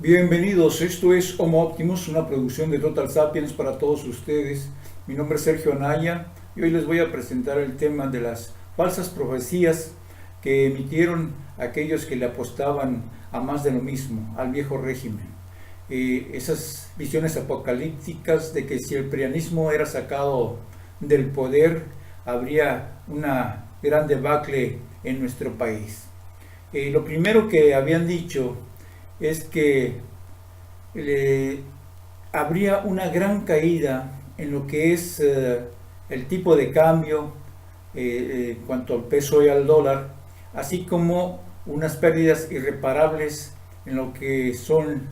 Bienvenidos, esto es Homo Optimus, una producción de Total Sapiens para todos ustedes. Mi nombre es Sergio Anaya y hoy les voy a presentar el tema de las falsas profecías que emitieron aquellos que le apostaban a más de lo mismo, al viejo régimen. Esas visiones apocalípticas de que si el prianismo era sacado del poder, habría una gran debacle en nuestro país. Lo primero que habían dicho es que habría una gran caída en lo que es el tipo de cambio en cuanto al peso y al dólar, así como unas pérdidas irreparables en lo que son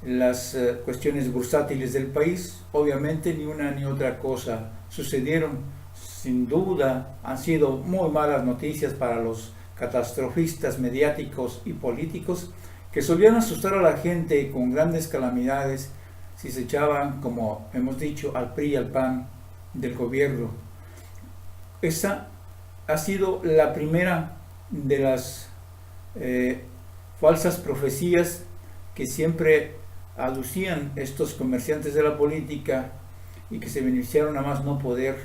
las cuestiones bursátiles del país. Obviamente ni una ni otra cosa sucedieron. Sin duda han sido muy malas noticias para los catastrofistas mediáticos y políticos que solían asustar a la gente con grandes calamidades si se echaban, como hemos dicho, al PRI y al PAN del gobierno. Esa ha sido la primera de las falsas profecías que siempre aducían estos comerciantes de la política y que se beneficiaron a más no poder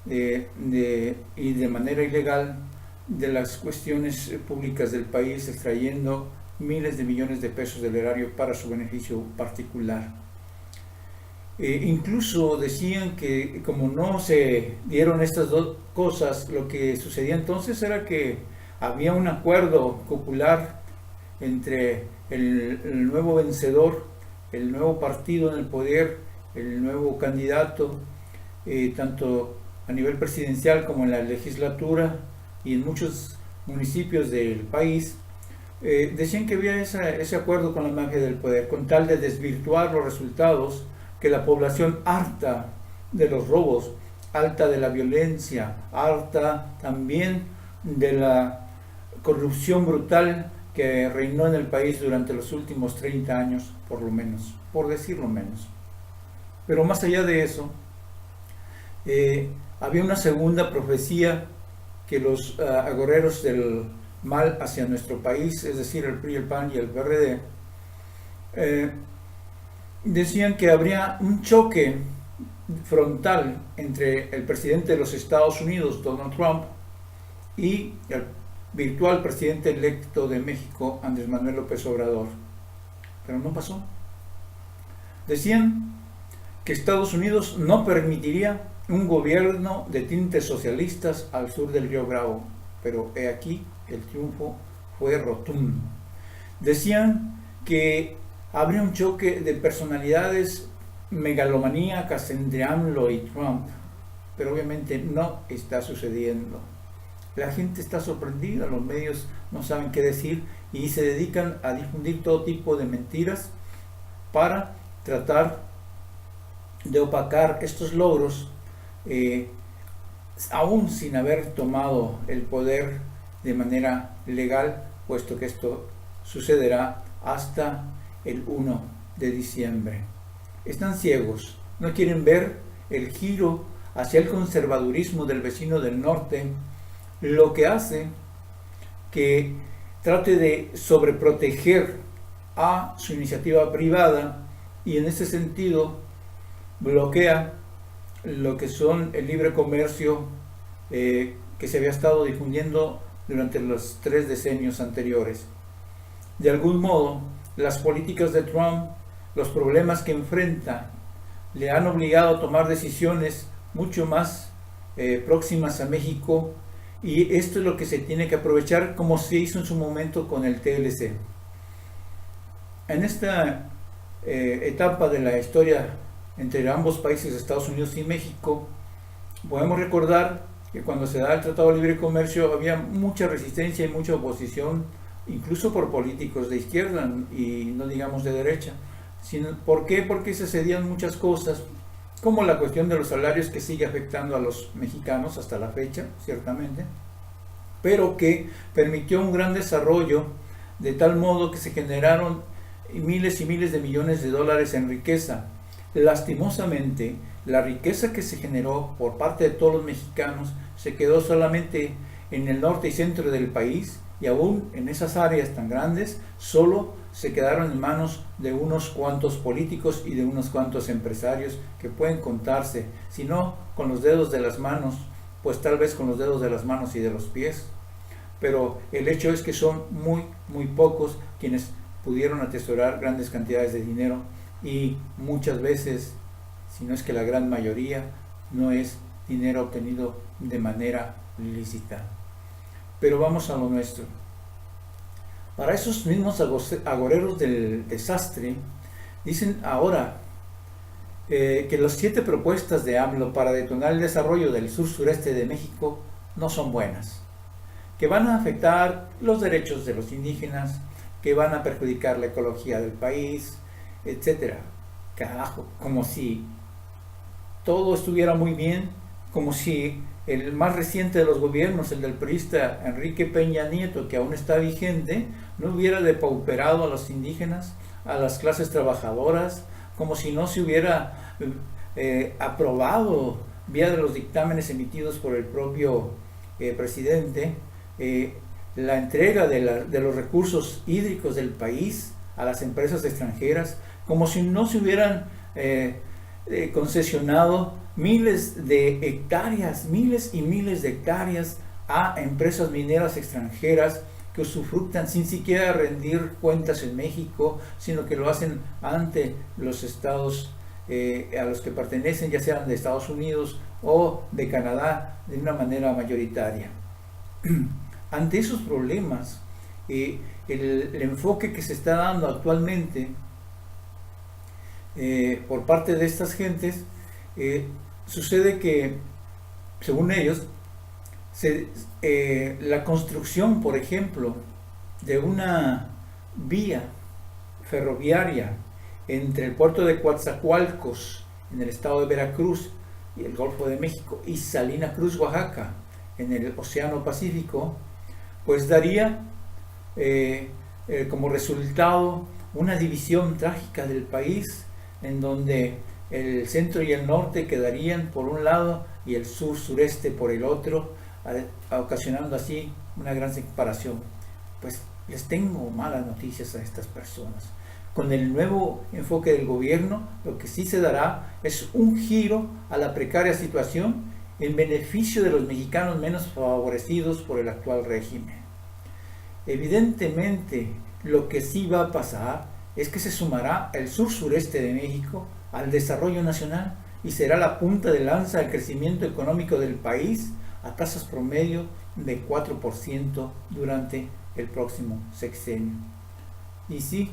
y de manera ilegal de las cuestiones públicas del país, extrayendo miles de millones de pesos del erario para su beneficio particular. Incluso decían que como no se dieron estas dos cosas, lo que sucedía entonces era que había un acuerdo popular entre el nuevo vencedor, el nuevo partido en el poder, el nuevo candidato, tanto a nivel presidencial como en la legislatura y en muchos municipios del país. Decían que había ese acuerdo con la magia del poder, con tal de desvirtuar los resultados, que la población harta de los robos, harta de la violencia, harta también de la corrupción brutal que reinó en el país durante los últimos 30 años, por lo menos, por decirlo menos. Pero más allá de eso, había una segunda profecía que los agoreros del mal hacia nuestro país, es decir, el PRI, el PAN y el PRD, decían que habría un choque frontal entre el presidente de los Estados Unidos, Donald Trump, y el virtual presidente electo de México, Andrés Manuel López Obrador. Pero no pasó. Decían que Estados Unidos no permitiría un gobierno de tintes socialistas al sur del río Bravo, pero he aquí el triunfo fue rotundo. Decían que habría un choque de personalidades megalomaníacas entre AMLO y Trump, pero obviamente no está sucediendo. La gente está sorprendida, los medios no saben qué decir y se dedican a difundir todo tipo de mentiras para tratar de opacar estos logros, aún sin haber tomado el poder de manera legal, puesto que esto sucederá hasta el 1 de diciembre. Están ciegos, no quieren ver el giro hacia el conservadurismo del vecino del norte, lo que hace que trate de sobreproteger a su iniciativa privada y en ese sentido bloquea lo que son el libre comercio que se había estado difundiendo durante los 3 decenios anteriores. De algún modo, las políticas de Trump, los problemas que enfrenta, le han obligado a tomar decisiones mucho más próximas a México, y esto es lo que se tiene que aprovechar, como se hizo en su momento con el TLC. En esta etapa de la historia entre ambos países, Estados Unidos y México, podemos recordar que cuando se da el Tratado de Libre Comercio había mucha resistencia y mucha oposición, incluso por políticos de izquierda y no digamos de derecha. ¿Por qué? Porque se cedían muchas cosas, como la cuestión de los salarios, que sigue afectando a los mexicanos hasta la fecha, ciertamente, pero que permitió un gran desarrollo, de tal modo que se generaron miles y miles de millones de dólares en riqueza. Lastimosamente, la riqueza que se generó por parte de todos los mexicanos se quedó solamente en el norte y centro del país, y aún en esas áreas tan grandes solo se quedaron en manos de unos cuantos políticos y de unos cuantos empresarios que pueden contarse, si no con los dedos de las manos, pues tal vez con los dedos de las manos y de los pies. Pero el hecho es que son muy pocos quienes pudieron atesorar grandes cantidades de dinero, y muchas veces, si no es que la gran mayoría, no es dinero obtenido de manera lícita. Pero vamos a lo nuestro. Para esos mismos agoreros del desastre, dicen ahora que las 7 propuestas de AMLO para detonar el desarrollo del sur-sureste de México no son buenas, que van a afectar los derechos de los indígenas, que van a perjudicar la ecología del país, etcétera. Carajo, como si todo estuviera muy bien, como si el más reciente de los gobiernos, el del priista Enrique Peña Nieto, que aún está vigente, no hubiera depauperado a los indígenas, a las clases trabajadoras, como si no se hubiera aprobado, vía de los dictámenes emitidos por el propio presidente, la entrega de los recursos hídricos del país a las empresas extranjeras, como si no se hubieran concesionado miles de hectáreas, miles y miles de hectáreas a empresas mineras extranjeras que usufructan sin siquiera rendir cuentas en México, sino que lo hacen ante los estados a los que pertenecen, ya sean de Estados Unidos o de Canadá, de una manera mayoritaria. Ante esos problemas, el enfoque que se está dando actualmente por parte de estas gentes, sucede que, según ellos, la construcción, por ejemplo, de una vía ferroviaria entre el puerto de Coatzacoalcos, en el estado de Veracruz y el Golfo de México, y Salina Cruz, Oaxaca, en el Océano Pacífico, pues daría como resultado una división trágica del país, en donde el centro y el norte quedarían por un lado y el sur-sureste por el otro, ocasionando así una gran separación. Pues les tengo malas noticias a estas personas. Con el nuevo enfoque del gobierno, lo que sí se dará es un giro a la precaria situación en beneficio de los mexicanos menos favorecidos por el actual régimen. Evidentemente, lo que sí va a pasar es que se sumará el sur-sureste de México al desarrollo nacional y será la punta de lanza del crecimiento económico del país a tasas promedio de 4% durante el próximo sexenio. Y sí,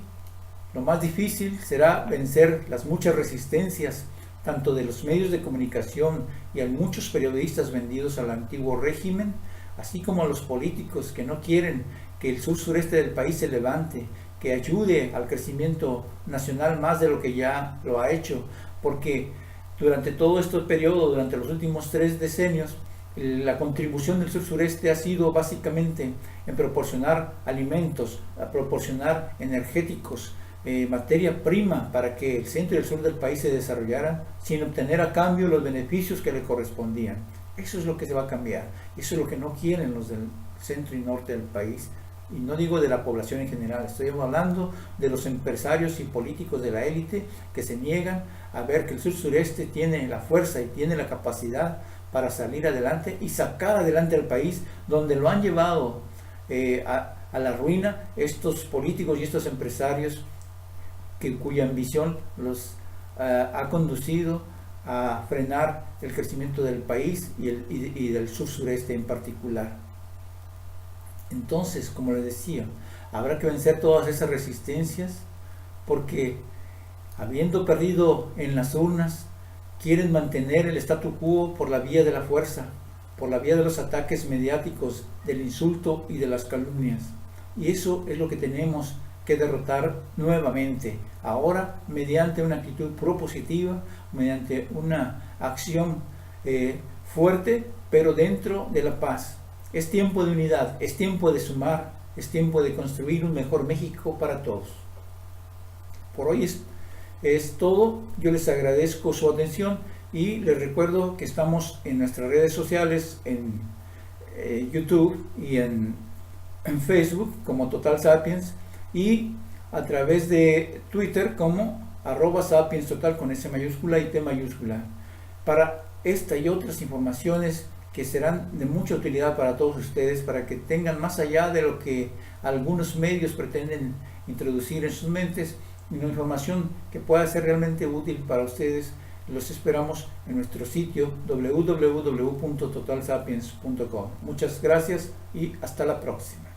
lo más difícil será vencer las muchas resistencias, tanto de los medios de comunicación y a muchos periodistas vendidos al antiguo régimen, así como a los políticos que no quieren que el sur-sureste del país se levante, que ayude al crecimiento nacional más de lo que ya lo ha hecho, porque durante todo este periodo, durante los últimos 3 decenios, la contribución del sur-sureste ha sido básicamente en proporcionar alimentos, a proporcionar energéticos, materia prima para que el centro y el sur del país se desarrollaran sin obtener a cambio los beneficios que le correspondían. Eso es lo que se va a cambiar. Eso es lo que no quieren los del centro y norte del país. Y no digo de la población en general, estoy hablando de los empresarios y políticos de la élite que se niegan a ver que el sur-sureste tiene la fuerza y tiene la capacidad para salir adelante y sacar adelante al país, donde lo han llevado a la ruina estos políticos y estos empresarios cuya ambición los ha conducido a frenar el crecimiento del país y del sur-sureste en particular. Entonces, como les decía, habrá que vencer todas esas resistencias, porque habiendo perdido en las urnas, quieren mantener el statu quo por la vía de la fuerza, por la vía de los ataques mediáticos, del insulto y de las calumnias. Y eso es lo que tenemos que derrotar nuevamente, ahora mediante una actitud propositiva, mediante una acción fuerte, pero dentro de la paz. Es tiempo de unidad, es tiempo de sumar, es tiempo de construir un mejor México para todos. Por hoy es todo. Yo les agradezco su atención y les recuerdo que estamos en nuestras redes sociales, en YouTube y en en Facebook como Total Sapiens y a través de Twitter como @sapienstotal con S mayúscula y T mayúscula. Para esta y otras informaciones que serán de mucha utilidad para todos ustedes, para que tengan más allá de lo que algunos medios pretenden introducir en sus mentes, una información que pueda ser realmente útil para ustedes. Los esperamos en nuestro sitio www.totalsapiens.com. Muchas gracias y hasta la próxima.